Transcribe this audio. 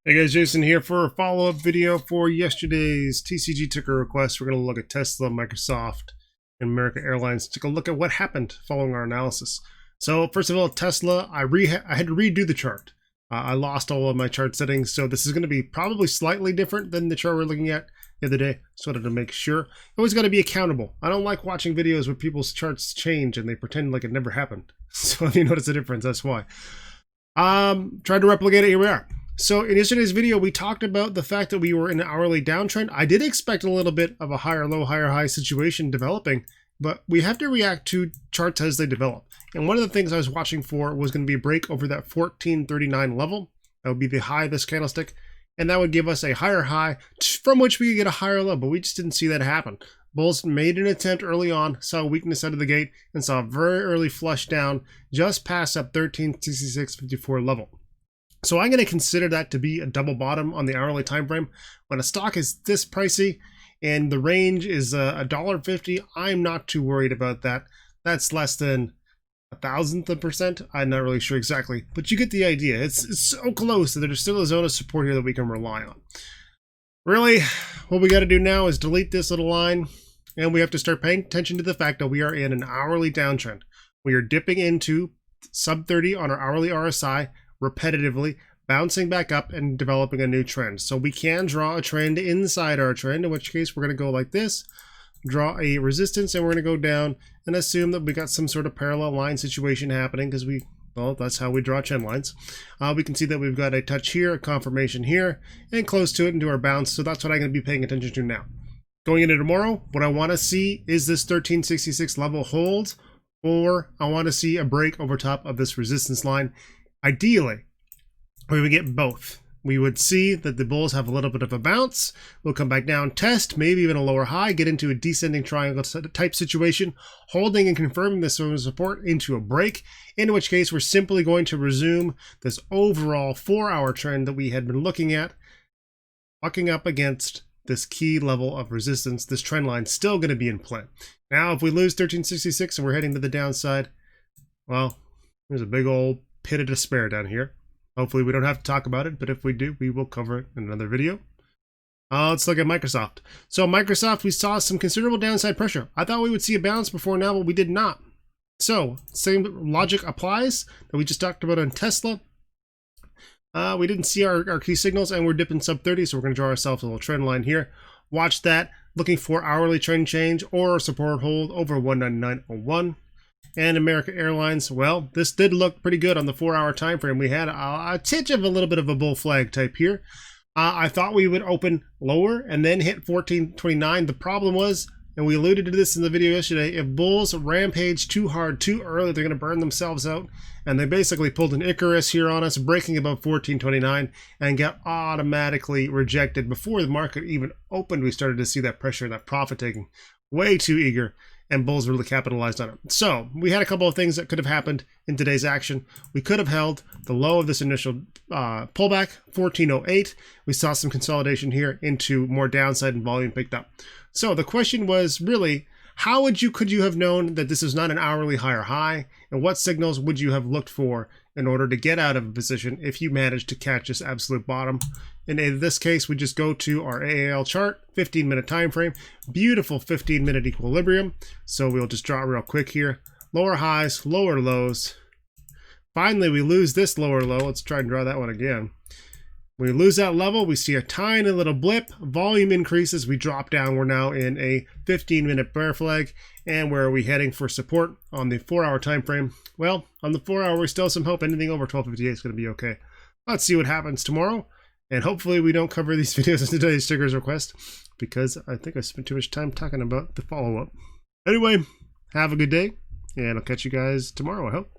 Hey guys, Jason here for a follow-up video for yesterday's TCG ticker request. We're going to look at Tesla, Microsoft, and American Airlines. Take a look at what happened following our analysis. So first of all, Tesla, I had to redo the chart. I lost all of my chart settings, so this is going to be probably slightly different than the chart we we're looking at the other day. So I wanted to make sure. You always got to be accountable. I don't like watching videos where people's charts change and they pretend like it never happened. So if you notice the difference, that's why. Tried to replicate it, here we are. So in yesterday's video, we talked about the fact that we were in an hourly downtrend. I did expect a little bit of a higher low, higher high situation developing, but we have to react to charts as they develop. And one of the things I was watching for was going to be a break over that 1439 level. That would be the high of this candlestick. And that would give us a higher high from which we could get a higher low, but we just didn't see that happen. Bulls made an attempt early on, saw weakness out of the gate, and saw a very early flush down just past that 1366.54 level. So I'm going to consider that to be a double bottom on the hourly time frame. When a stock is this pricey and the range is $1.50, I'm not too worried about that. That's less than 0.001%. I'm not really sure exactly, but you get the idea. It's so close that there's still a zone of support here that we can rely on. Really, what we got to do now is delete this little line, and we have to start paying attention to the fact that we are in an hourly downtrend. We are dipping into sub 30 on our hourly RSI repetitively, bouncing back up and developing a new trend. So we can draw a trend inside our trend, in which case we're going to go like this, draw a resistance, and we're going to go down and assume that we got some sort of parallel line situation happening because well, that's how we draw trend lines. We can see that we've got a touch here, a confirmation here, and close to it into our bounce. So that's what I'm going to be paying attention to now. Going into tomorrow, what I want to see is this 1366 level hold, or I want to see a break over top of this resistance line. Ideally, we would get both. We would see that the bulls have a little bit of a bounce. We'll come back down, test, maybe even a lower high, get into a descending triangle type situation, holding and confirming this sort of support into a break, in which case we're simply going to resume this overall 4-hour trend that we had been looking at, bucking up against this key level of resistance. This trend line still going to be in play. Now, if we lose 1366 and we're heading to the downside, well, there's a big old pit of despair down here. Hopefully we don't have to talk about it, but if we do, we will cover it in another video. Let's look at Microsoft. So Microsoft, we saw some considerable downside pressure. I thought we would see a bounce before now, but we did not. So same logic applies that we just talked about on Tesla. We didn't see our key signals, and we're dipping sub 30, so we're going to draw ourselves a little trend line here. Watch that, looking for hourly trend change or support hold over 199.01. And American Airlines, well, this did look pretty good on the 4-hour time frame. We had a titch of a little bit of a bull flag type here. I thought we would open lower and then hit 1429. The problem was, and we alluded to this in the video yesterday, if bulls rampage too hard, too early, they're going to burn themselves out. And they basically pulled an Icarus here on us, breaking above 1429 and got automatically rejected. Before the market even opened, we started to see that pressure, that profit taking. Way too eager. And bulls really capitalized on it. So we had a couple of things that could have happened in today's action. We could have held the low of this initial pullback, 1408. We saw some consolidation here into more downside and volume picked up. So the question was really, could you have known that this is not an hourly higher high? And what signals would you have looked for in order to get out of a position if you managed to catch this absolute bottom? And in this case, we just go to our AAL chart, 15-minute time frame, beautiful 15-minute equilibrium. So we'll just draw it real quick here. Lower highs, lower lows. Finally, we lose this lower low. Let's try and draw that one again. When we lose that level, we see a tiny little blip. Volume increases. We drop down. We're now in a 15-minute bear flag. And where are we heading for support on the 4-hour time frame? Well, on the 4-hour, we still have some hope. Anything over 1258 is going to be okay. Let's see what happens tomorrow. And hopefully we don't cover these videos in today's stickers request, because I think I spent too much time talking about the follow-up. Anyway, have a good day, and I'll catch you guys tomorrow, I hope.